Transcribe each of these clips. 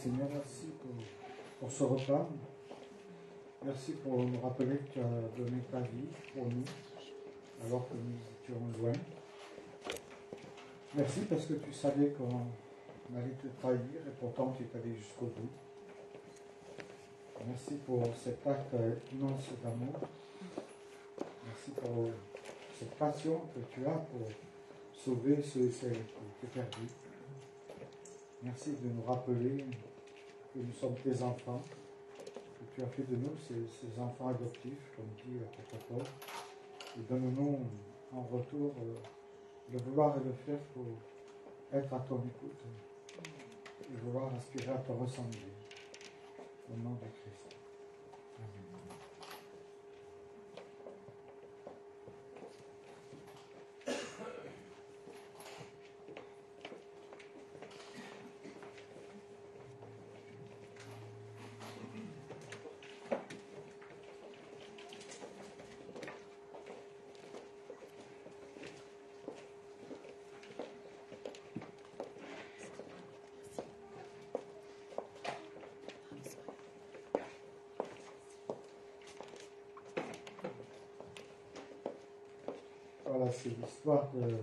Seigneur, merci pour ce repas. Merci pour nous rappeler que tu as donné ta vie pour nous, alors que nous étions loin. Merci parce que tu savais qu'on allait te trahir et pourtant tu es allé jusqu'au bout. Merci pour cet acte immense d'amour. Merci pour cette passion que tu as pour sauver ceux et celles qui étaient perdus. Merci de nous rappeler que nous sommes tes enfants, que tu as fait de nous ces enfants adoptifs, comme dit l'apôtre Paul, et donne-nous en retour le vouloir et le faire pour être à ton écoute et vouloir aspirer à te ressembler. Au nom de Christ. Amen. Voilà, c'est l'histoire de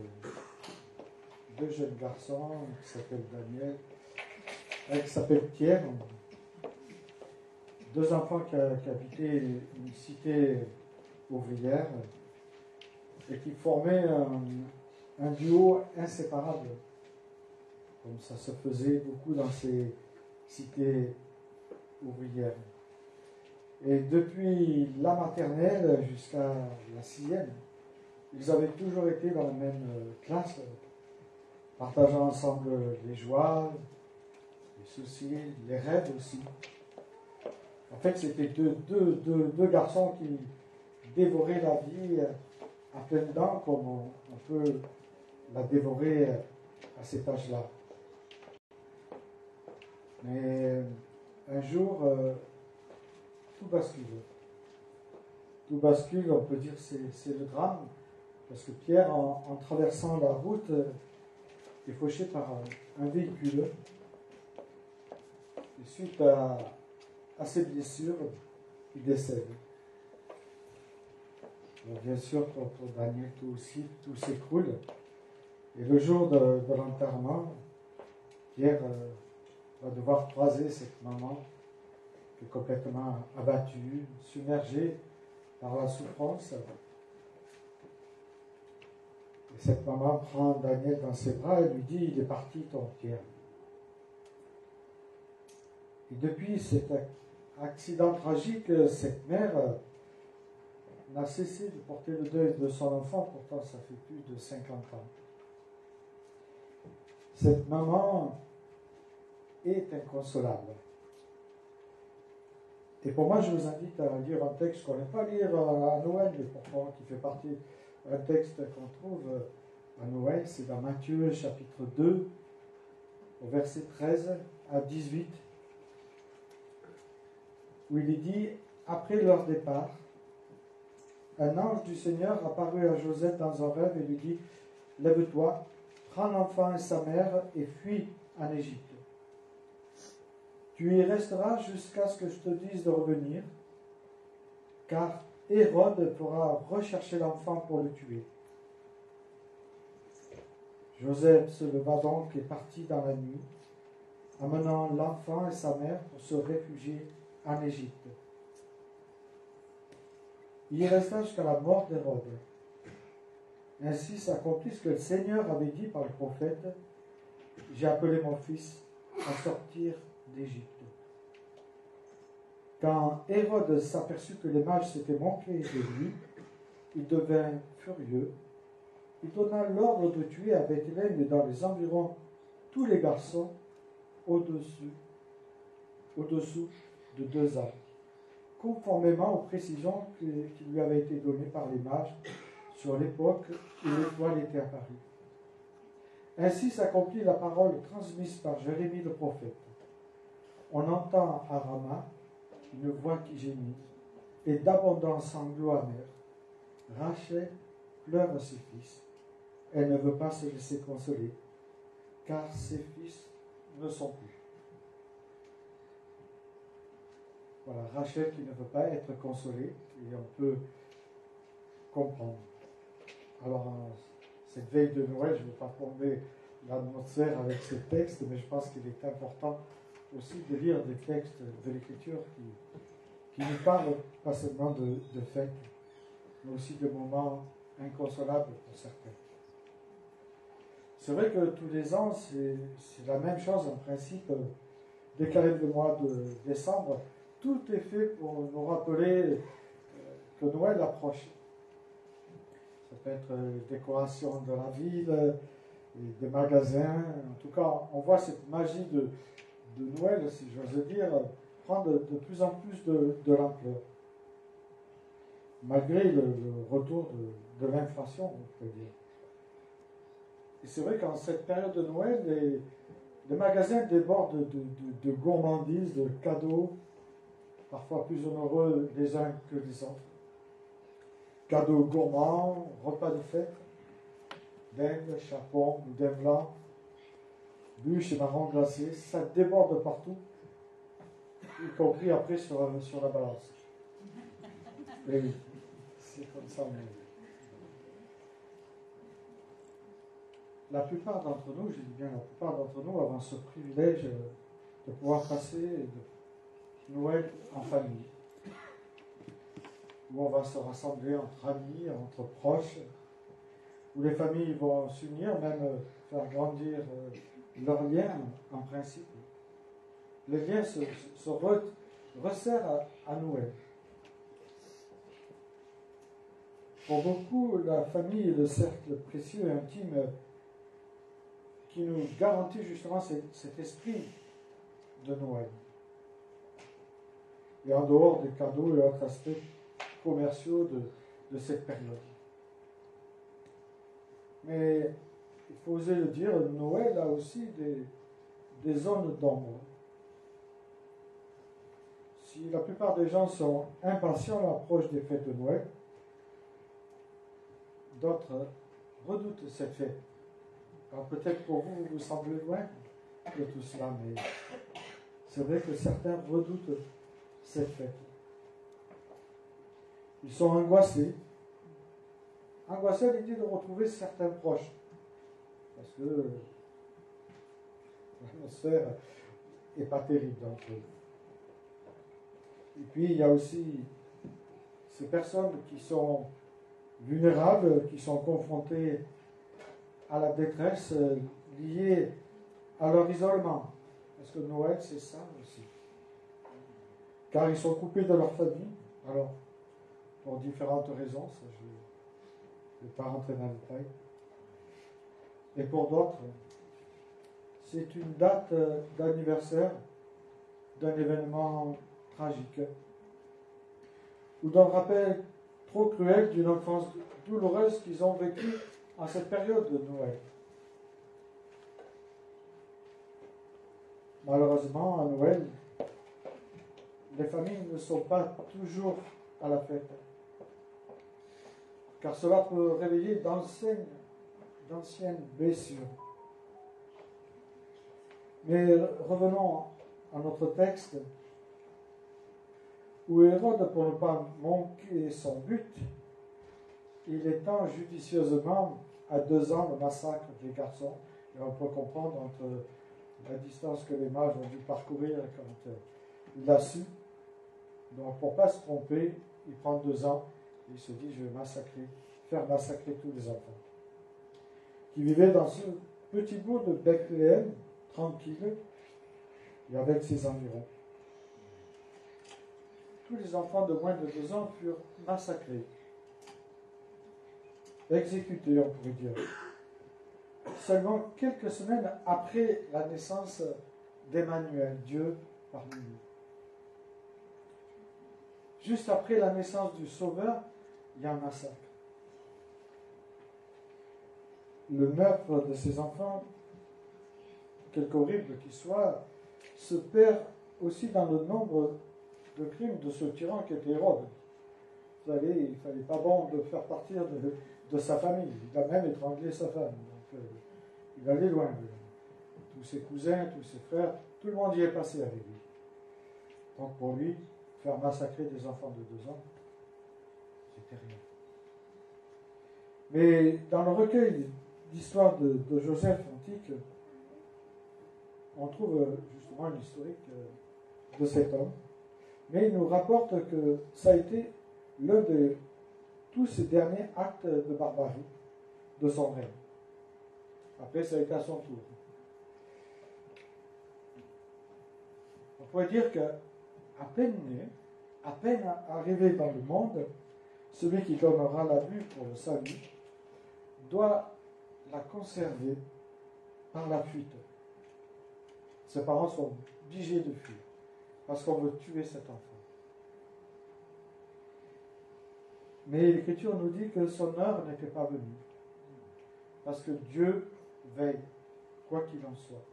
deux jeunes garçons qui s'appellent Daniel, qui s'appellent Pierre, deux enfants qui habitaient une cité ouvrière et qui formaient un duo inséparable, comme ça se faisait beaucoup dans ces cités ouvrières. Et depuis la maternelle jusqu'à la 6e, ils avaient toujours été dans la même classe, partageant ensemble les joies, les soucis, les rêves aussi. En fait, c'était deux garçons qui dévoraient la vie à pleines dents, comme on peut la dévorer à cet âge-là. Mais un jour, tout bascule. Tout bascule, on peut dire c'est le drame. Parce que Pierre, en traversant la route, est fauché par un véhicule. Et suite à ses blessures, il décède. Alors, bien sûr, pour Daniel, tout s'écroule. Et le jour de l'enterrement, Pierre va devoir croiser cette maman qui est complètement abattue, submergée par la souffrance. Et cette maman prend Daniel dans ses bras et lui dit « Il est parti ton Pierre ». Et depuis cet accident tragique, cette mère n'a cessé de porter le deuil de son enfant, pourtant ça fait plus de 50 ans. Cette maman est inconsolable. Et pour moi, je vous invite à lire un texte qu'on n'aime pas lire à Noël, mais pourtant qui fait partie un texte qu'on trouve à Noël, c'est dans Matthieu chapitre 2, au verset 13 à 18, où il est dit « Après leur départ, un ange du Seigneur apparut à Joseph dans un rêve et lui dit « Lève-toi, prends l'enfant et sa mère et fuis en Égypte. Tu y resteras jusqu'à ce que je te dise de revenir, car Hérode fera rechercher l'enfant pour le tuer. » Joseph se leva donc et partit dans la nuit, amenant l'enfant et sa mère pour se réfugier en Égypte. Il y resta jusqu'à la mort d'Hérode. Ainsi s'accomplit ce que le Seigneur avait dit par le prophète « J'ai appelé mon fils à sortir d'Égypte. » Quand Hérode s'aperçut que les mages s'étaient moqués de lui, il devint furieux. Il donna l'ordre de tuer à Bethléem et dans les environs tous les garçons au-dessous de 2 ans, conformément aux précisions qui lui avaient été données par les mages sur l'époque où l'étoile était apparue. Ainsi s'accomplit la parole transmise par Jérémie le prophète. On entend à Rama une voix qui gémit et d'abondants sanglots amers. Rachel pleure ses fils. Elle ne veut pas se laisser consoler, car ses fils ne sont plus. Voilà, Rachel qui ne veut pas être consolée, et on peut comprendre. Alors, cette veille de Noël, je ne veux pas tomber l'atmosphère avec ces textes, mais je pense qu'il est important aussi de lire des textes de l'Écriture qui nous parlent pas seulement de fêtes, mais aussi de moments inconsolables pour certains. C'est vrai que tous les ans, c'est la même chose en principe. Dès qu'arrive le mois de décembre, tout est fait pour nous rappeler que Noël approche. Ça peut être décoration de la ville, des magasins. En tout cas, on voit cette magie de Noël, si j'ose dire, prendre de plus en plus de l'ampleur. Malgré le retour de l'inflation, on peut dire. Et c'est vrai qu'en cette période de Noël, les magasins débordent de gourmandises, de cadeaux, parfois plus onéreux les uns que les autres. Cadeaux gourmands, repas de fête, dinde, chapon, boudin blanc, bûches et marrons glacés, ça déborde partout, y compris après sur la balance. Et oui, c'est comme ça. La plupart d'entre nous, je dis bien la plupart d'entre nous, avons ce privilège de pouvoir passer Noël en famille, où on va se rassembler entre amis, entre proches, où les familles vont s'unir, même faire grandir leurs liens en principe. Les liens se resserrent à Noël. Pour beaucoup, la famille est le cercle précieux et intime qui nous garantit justement cet esprit de Noël. Et en dehors des cadeaux et autres aspects commerciaux de cette période. Mais il faut oser le dire, Noël a aussi des zones d'ombre. Si la plupart des gens sont impatients à l'approche des fêtes de Noël, d'autres redoutent cette fête. Alors peut-être pour vous, vous semblez loin de tout cela, mais c'est vrai que certains redoutent cette fête. Ils sont angoissés à l'idée de retrouver certains proches, parce que l'atmosphère n'est pas terrible entre eux. Et puis il y a aussi ces personnes qui sont vulnérables, qui sont confrontées à la détresse liée à leur isolement. Parce que Noël, c'est ça aussi. Car ils sont coupés de leur famille. Alors, pour différentes raisons, ça, je ne vais pas rentrer dans le détail. Et pour d'autres, c'est une date d'anniversaire d'un événement tragique ou d'un rappel trop cruel d'une enfance douloureuse qu'ils ont vécue en cette période de Noël. Malheureusement, à Noël, les familles ne sont pas toujours à la fête, car cela peut réveiller d'anciennes blessures. Mais revenons à notre texte, où Hérode, pour ne pas manquer son but, il étend judicieusement à 2 ans le massacre des garçons. Et on peut comprendre entre la distance que les mages ont dû parcourir quand il a su. Donc pour ne pas se tromper, il prend 2 ans et il se dit je vais faire massacrer tous les enfants. Qui vivaient dans ce petit bout de Bethléem, tranquille, et avec ses environs. Tous les enfants de moins de 2 ans furent massacrés, exécutés, on pourrait dire, seulement quelques semaines après la naissance d'Emmanuel, Dieu parmi nous. Juste après la naissance du Sauveur, il y a un massacre. Le meurtre de ces enfants, quelque horrible qu'il soit, se perd aussi dans le nombre de crimes de ce tyran qui était Hérode. Vous savez, il ne fallait pas bon de faire partir de sa famille. Il a même étranglé sa femme. Donc, il allait loin. Tous ses cousins, tous ses frères, tout le monde y est passé avec lui. Donc pour lui, il faire massacrer des enfants de 2 ans, c'était rien. Mais dans le recueil d'histoire de Joseph antique, on trouve justement une historique de cet homme. Mais il nous rapporte que ça a été l'un de tous ces derniers actes de barbarie de son règne. Après, ça a été à son tour. On pourrait dire qu'à peine né, à peine arrivé dans le monde, celui qui donnera la vue pour le salut doit la conserver par la fuite. Ses parents sont obligés de fuir parce qu'on veut tuer cet enfant. Mais l'Écriture nous dit que son heure n'était pas venue parce que Dieu veille, quoi qu'il en soit.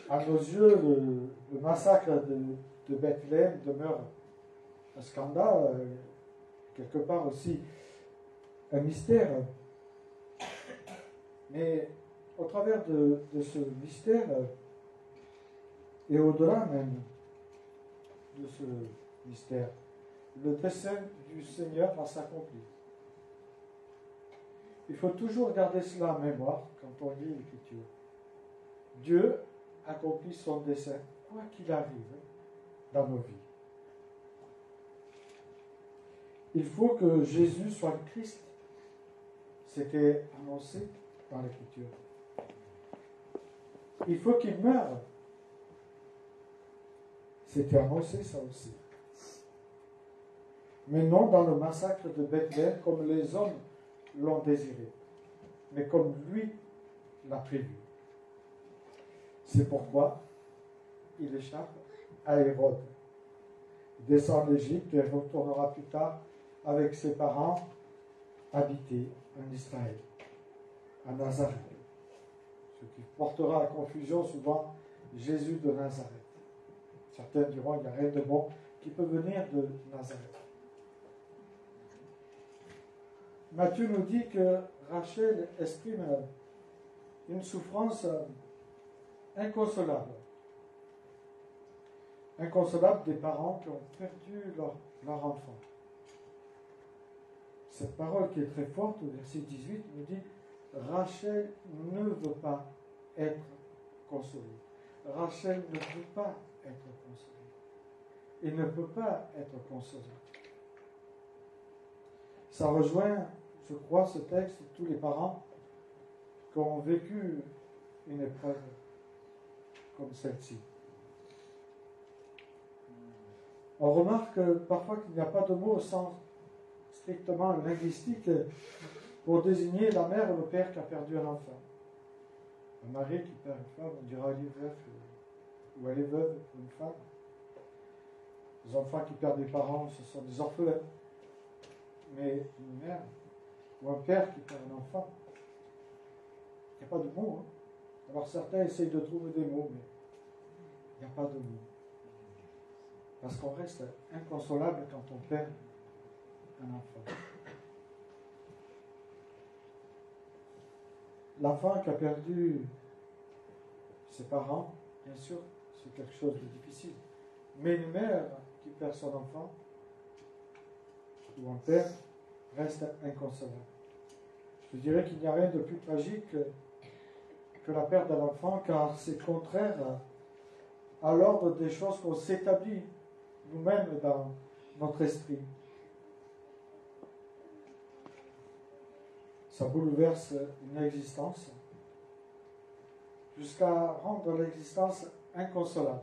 À nos yeux, le massacre de Bethléem demeure un scandale, quelque part aussi un mystère. Mais au travers de ce mystère, et au-delà même de ce mystère, le dessein du Seigneur va s'accomplir. Il faut toujours garder cela en mémoire quand on lit l'Écriture. Dieu accomplit son dessein, quoi qu'il arrive, dans nos vies. Il faut que Jésus soit le Christ. C'était annoncé dans l'Écriture. Il faut qu'il meure. C'était annoncé ça aussi. Mais non dans le massacre de Bethléem comme les hommes l'ont désiré, mais comme lui l'a prévu. C'est pourquoi il échappe à Hérode. Il descend d'Égypte et retournera plus tard avec ses parents habiter en Israël, à Nazareth. Ce qui portera à confusion souvent Jésus de Nazareth. Certains diront qu'il n'y a rien de bon qui peut venir de Nazareth. Matthieu nous dit que Rachel exprime une souffrance inconsolable. Inconsolable des parents qui ont perdu leur enfant. Cette parole qui est très forte, au verset 18, nous dit Rachel ne veut pas être consolée. Rachel ne veut pas être consolée. Il ne peut pas être consolé. Ça rejoint, je crois, ce texte, tous les parents qui ont vécu une épreuve comme celle-ci. On remarque parfois qu'il n'y a pas de mot au sens strictement linguistique pour désigner la mère ou le père qui a perdu un enfant. Un mari qui perd une femme, on dira il est veuf ou elle est veuve pour une femme. Les enfants qui perdent des parents, ce sont des orphelins. Mais une mère ou un père qui perd un enfant, il n'y a pas de mots. Alors certains essayent de trouver des mots, mais il n'y a pas de mots. Parce qu'on reste inconsolable quand on perd un enfant. L'enfant qui a perdu ses parents, bien sûr, c'est quelque chose de difficile. Mais une mère qui perd son enfant, ou un père, reste inconsolable. Je dirais qu'il n'y a rien de plus tragique que la perte d'un enfant, car c'est contraire à l'ordre des choses qu'on s'établit nous-mêmes dans notre esprit. Ça bouleverse une existence jusqu'à rendre l'existence inconsolable.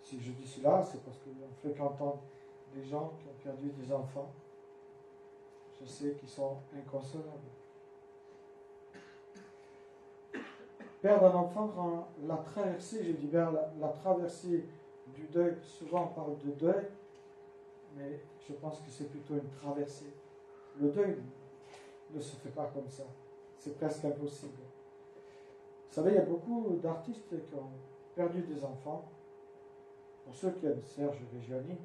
Si je dis cela, c'est parce qu'en fréquentant des gens qui ont perdu des enfants, je sais qu'ils sont inconsolables. Perdre un enfant rend la traversée, je dis bien la traversée du deuil, souvent on parle de deuil, mais je pense que c'est plutôt une traversée. Le deuil ne se fait pas comme ça, c'est presque impossible. Vous savez, il y a beaucoup d'artistes qui ont perdu des enfants. Pour ceux qui aiment Serge Reggiani,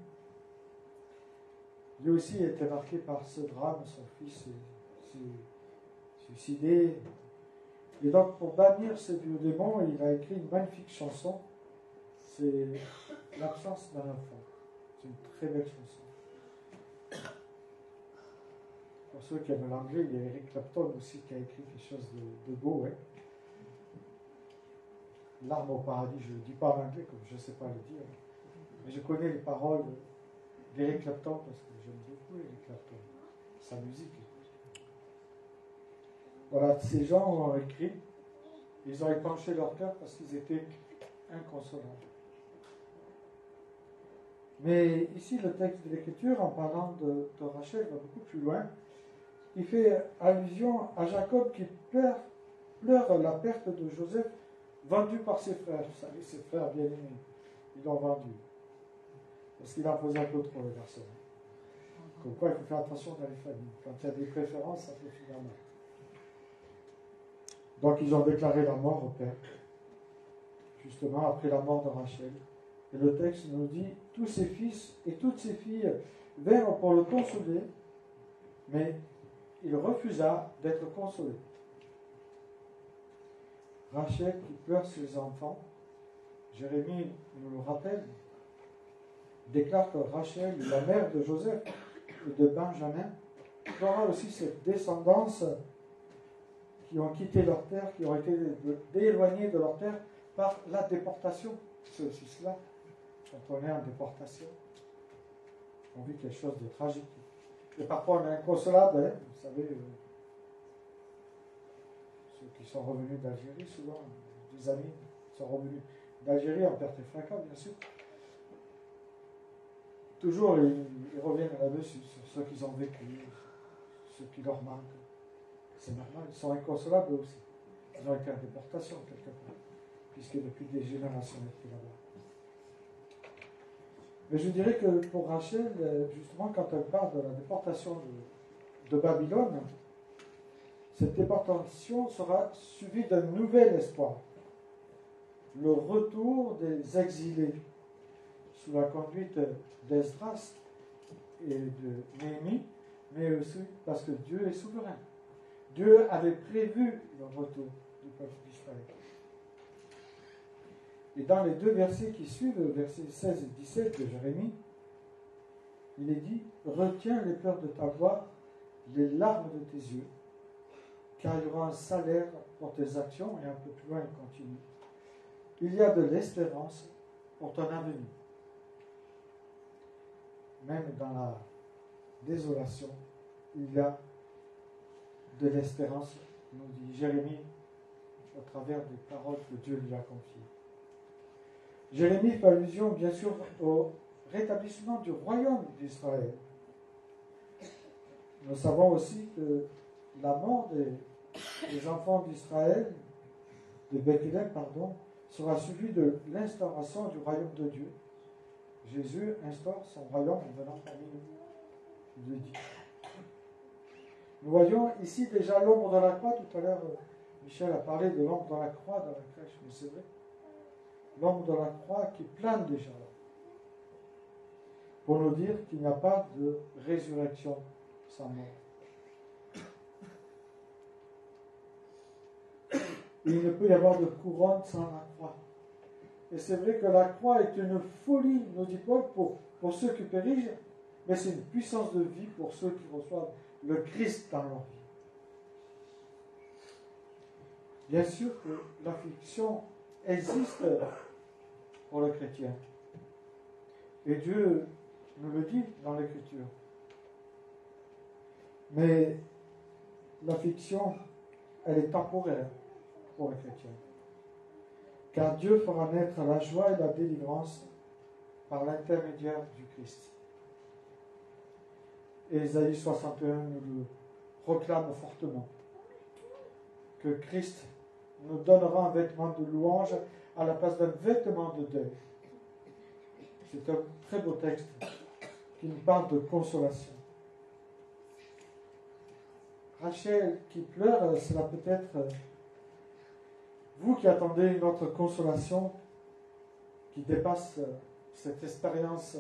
lui aussi a été marqué par ce drame, son fils s'est suicidé. Et donc, pour bannir ces vieux démons, il a écrit une magnifique chanson c'est l'absence d'un enfant. C'est une très belle chanson. Pour ceux qui aiment l'anglais, il y a Eric Clapton aussi qui a écrit quelque chose de beau. Hein. L'arme au paradis, je ne le dis pas en anglais comme je ne sais pas le dire. Mais je connais les paroles d'Eric Clapton parce que j'aime beaucoup Eric Clapton, sa musique. Voilà, ces gens ont écrit, ils ont épanché leur cœur parce qu'ils étaient inconsolables. Mais ici, le texte de l'Écriture, en parlant de Rachel, va beaucoup plus loin. Il fait allusion à Jacob qui pleure la perte de Joseph, vendu par ses frères. Vous savez, ses frères bien-aimés, ils l'ont vendu. Parce qu'il en faisait un peu trop, le garçon. Comme quoi, il faut faire attention dans les familles. Quand il y a des préférences, ça peut finir mal. Donc, ils ont déclaré la mort au père, justement après la mort de Rachel. Et le texte nous dit, tous ses fils et toutes ses filles vinrent pour le consoler, mais il refusa d'être consolé. Rachel qui pleure ses enfants, Jérémie nous le rappelle, déclare que Rachel, la mère de Joseph et de Benjamin, pleura aussi cette descendance qui ont quitté leur terre, qui ont été éloignés de leur terre par la déportation. C'est aussi cela. Quand on est en déportation, on vit quelque chose de tragique. Et parfois on est inconsolable, hein, vous savez, ceux qui sont revenus d'Algérie, souvent, des amis sont revenus d'Algérie en perte et fracas, bien sûr. Toujours, ils reviennent là-dessus, sur ce qu'ils ont vécu, ce qui leur manque. C'est normal, ils sont inconsolables aussi. Ils ont été en déportation quelque part, puisque depuis des générations, ils étaient là-bas. Mais je dirais que pour Rachel, justement, quand elle parle de la déportation de Babylone, cette déportation sera suivie d'un nouvel espoir. Le retour des exilés sous la conduite d'Esdras et de Néhémie, mais aussi parce que Dieu est souverain. Dieu avait prévu le retour du peuple d'Israël. Et dans les deux versets qui suivent, versets 16 et 17 de Jérémie, il est dit « Retiens les pleurs de ta voix, les larmes de tes yeux, car il y aura un salaire pour tes actions. » Et un peu plus loin, il continue. « Il y a de l'espérance pour ton avenir. » Même dans la désolation, il y a de l'espérance, nous dit Jérémie, au travers des paroles que Dieu lui a confiées. Jérémie fait allusion, bien sûr, au rétablissement du royaume d'Israël. Nous savons aussi que la mort des enfants d'Israël, de Bethléem, sera suivie de l'instauration du royaume de Dieu. Jésus instaure son royaume en venant parmi nous. Il le dit. Nous voyons ici déjà l'ombre de la croix. Tout à l'heure, Michel a parlé de l'ombre de la croix dans la crèche, mais c'est vrai. L'ombre de la croix qui plane déjà là. Pour nous dire qu'il n'y a pas de résurrection sans mort. Il ne peut y avoir de couronne sans la croix. Et c'est vrai que la croix est une folie, nous dit Paul, pour ceux qui périssent, mais c'est une puissance de vie pour ceux qui reçoivent le Christ dans leur vie. Bien sûr que l'affliction existe pour le chrétien. Et Dieu nous le dit dans l'Écriture. Mais l'affliction, elle est temporaire pour le chrétien. Car Dieu fera naître la joie et la délivrance par l'intermédiaire du Christ. Et Ésaïe 61 nous le proclame fortement, que Christ nous donnera un vêtement de louange à la place d'un vêtement de deuil. C'est un très beau texte qui nous parle de consolation. Rachel qui pleure, cela peut être vous qui attendez une autre consolation qui dépasse cette expérience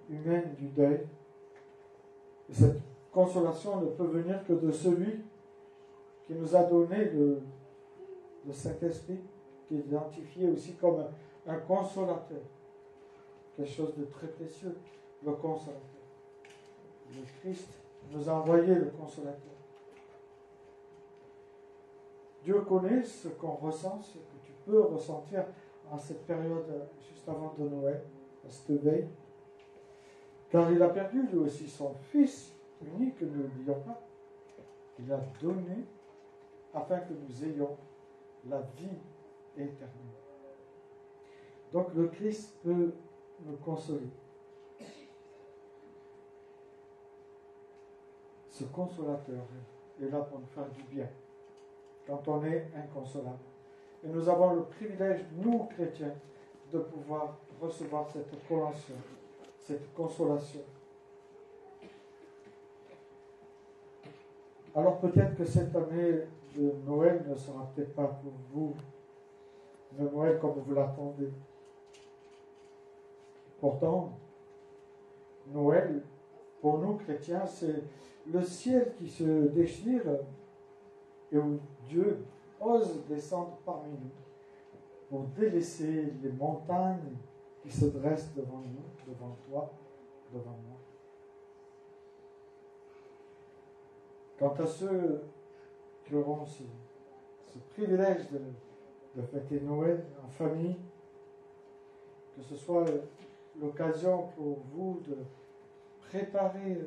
humaine du deuil. Et cette consolation ne peut venir que de celui qui nous a donné le Saint-Esprit, qui est identifié aussi comme un consolateur. Quelque chose de très précieux, le consolateur. Le Christ nous a envoyé le consolateur. Dieu connaît ce qu'on ressent, ce que tu peux ressentir en cette période juste avant de Noël, à cette veille. Car il a perdu lui aussi son Fils unique, ne l'oublions pas. Il a donné afin que nous ayons la vie éternelle. Donc le Christ peut nous consoler. Ce consolateur est là pour nous faire du bien quand on est inconsolable. Et nous avons le privilège, nous chrétiens, de pouvoir recevoir cette collation, cette consolation. Alors peut-être que cette année de Noël ne sera peut-être pas pour vous le Noël comme vous l'attendez. Pourtant, Noël, pour nous chrétiens, c'est le ciel qui se déchire et où Dieu ose descendre parmi nous pour délaisser les montagnes qui se dressent devant nous, devant toi, devant moi. Quant à ceux qui auront ce privilège de fêter Noël en famille, que ce soit l'occasion pour vous de préparer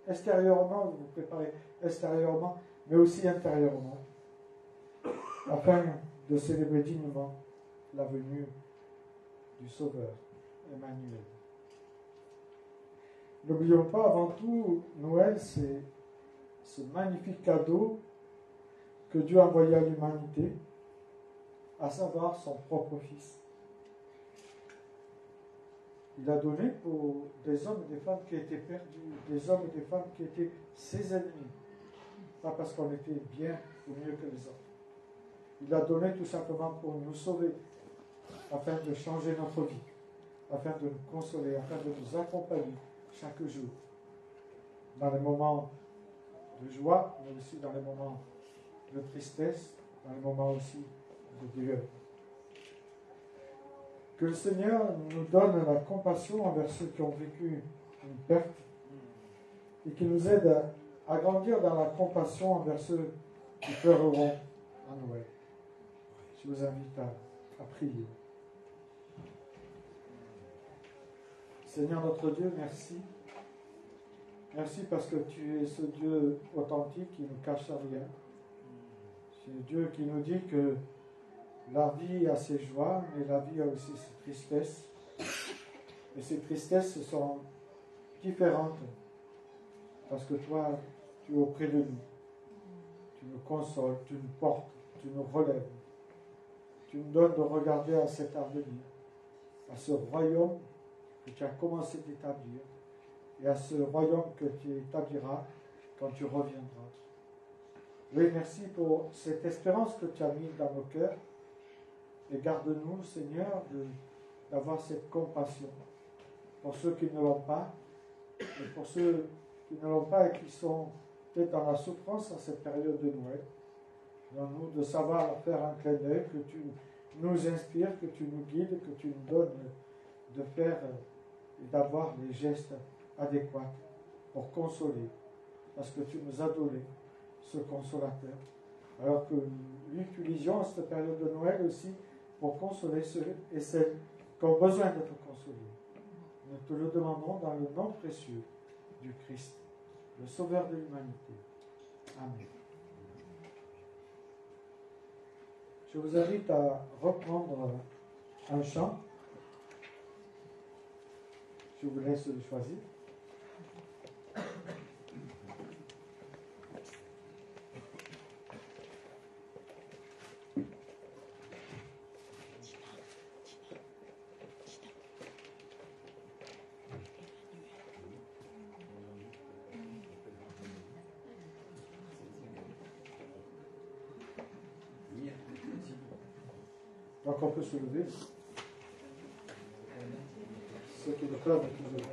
extérieurement, de vous préparer extérieurement, mais aussi intérieurement, afin de célébrer dignement la venue du Sauveur, Emmanuel. N'oublions pas, avant tout, Noël, c'est ce magnifique cadeau que Dieu a envoyé à l'humanité, à savoir son propre Fils. Il a donné pour des hommes et des femmes qui étaient perdus, des hommes et des femmes qui étaient ses ennemis, pas parce qu'on était bien ou mieux que les autres. Il a donné tout simplement pour nous sauver, afin de changer notre vie, afin de nous consoler, afin de nous accompagner chaque jour, dans les moments de joie, mais aussi dans les moments de tristesse, dans les moments aussi de deuil. Que le Seigneur nous donne la compassion envers ceux qui ont vécu une perte et qu'il nous aide à grandir dans la compassion envers ceux qui pleureront à Noël. Je vous invite à prier. Seigneur notre Dieu, merci. Merci parce que tu es ce Dieu authentique qui ne cache rien. C'est le Dieu qui nous dit que la vie a ses joies, mais la vie a aussi ses tristesses. Et ces tristesses sont différentes. Parce que toi, tu es auprès de nous. Tu nous consoles, tu nous portes, tu nous relèves. Tu nous donnes de regarder à cet avenir, à ce royaume que tu as commencé d'établir, et à ce royaume que tu établiras quand tu reviendras. Oui, merci pour cette espérance que tu as mise dans nos cœurs. Et garde-nous, Seigneur, d'avoir cette compassion pour ceux qui ne l'ont pas, et pour ceux qui ne l'ont pas et qui sont peut-être dans la souffrance en cette période de Noël. Donne-nous de savoir leur faire un clin d'œil, que tu nous inspires, que tu nous guides, que tu nous donnes de faire et d'avoir les gestes adéquats pour consoler, parce que tu nous as donné ce consolateur. Alors que nous l'utilisions à cette période de Noël aussi pour consoler ceux et celles qui ont besoin d'être consolés. Nous te le demandons dans le nom précieux du Christ, le Sauveur de l'humanité. Amen. Je vous invite à reprendre un chant. Je vous laisse le choisir. Donc on peut se lever. Ceux qui le peuvent, toujours.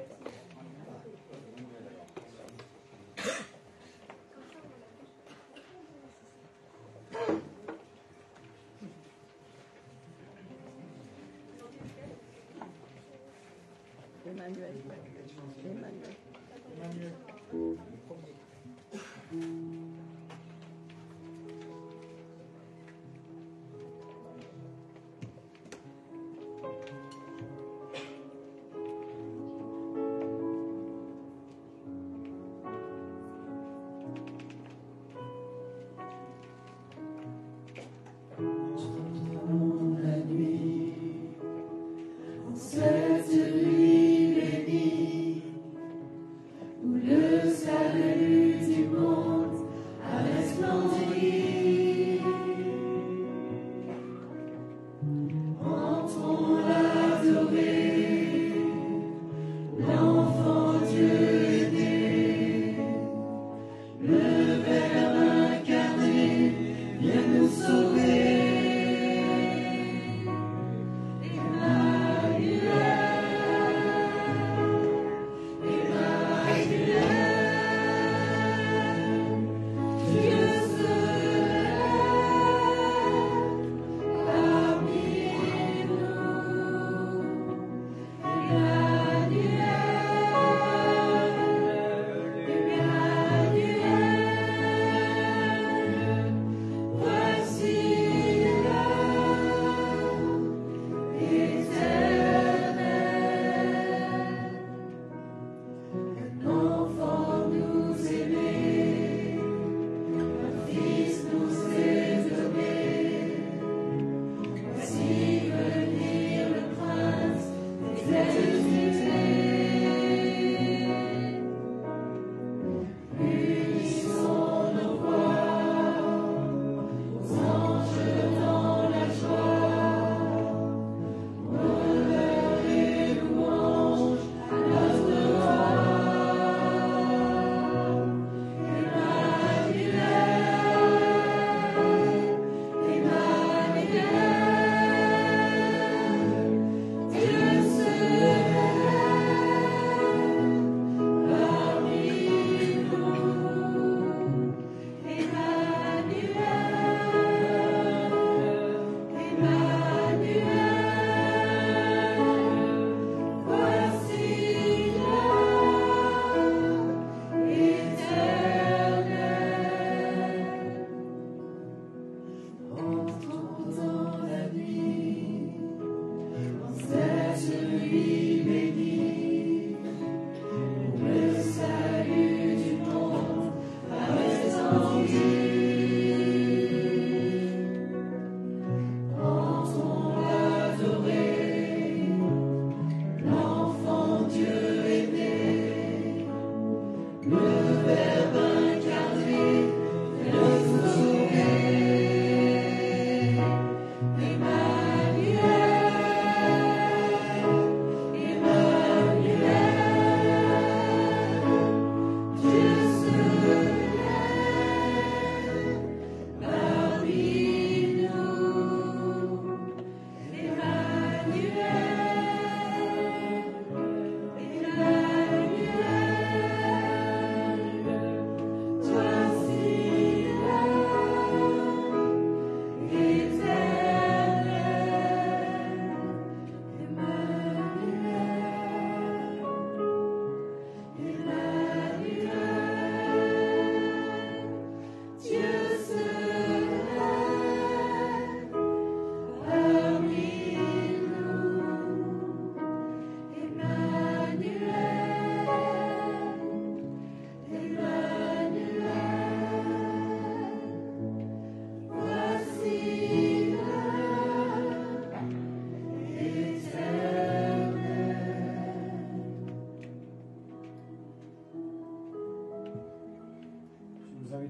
Emmanuel. Emmanuel.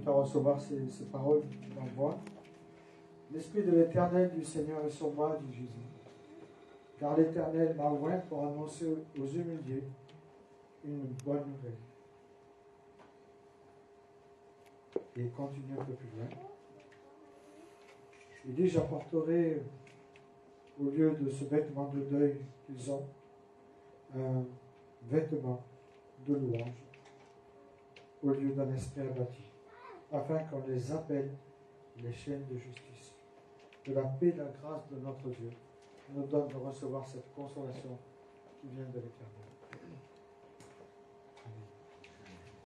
À recevoir ces paroles en voix. L'Esprit de l'Éternel du Seigneur est sur moi, dit Jésus. Car l'Éternel m'a oint pour annoncer aux humiliés une bonne nouvelle. Et il continue un peu plus loin. Il dit, j'apporterai au lieu de ce vêtement de deuil qu'ils ont, un vêtement de louange au lieu d'un esprit abattu, afin qu'on les appelle les chaînes de justice. Que la paix et la grâce de notre Dieu nous donne de recevoir cette consolation qui vient de l'Éternel.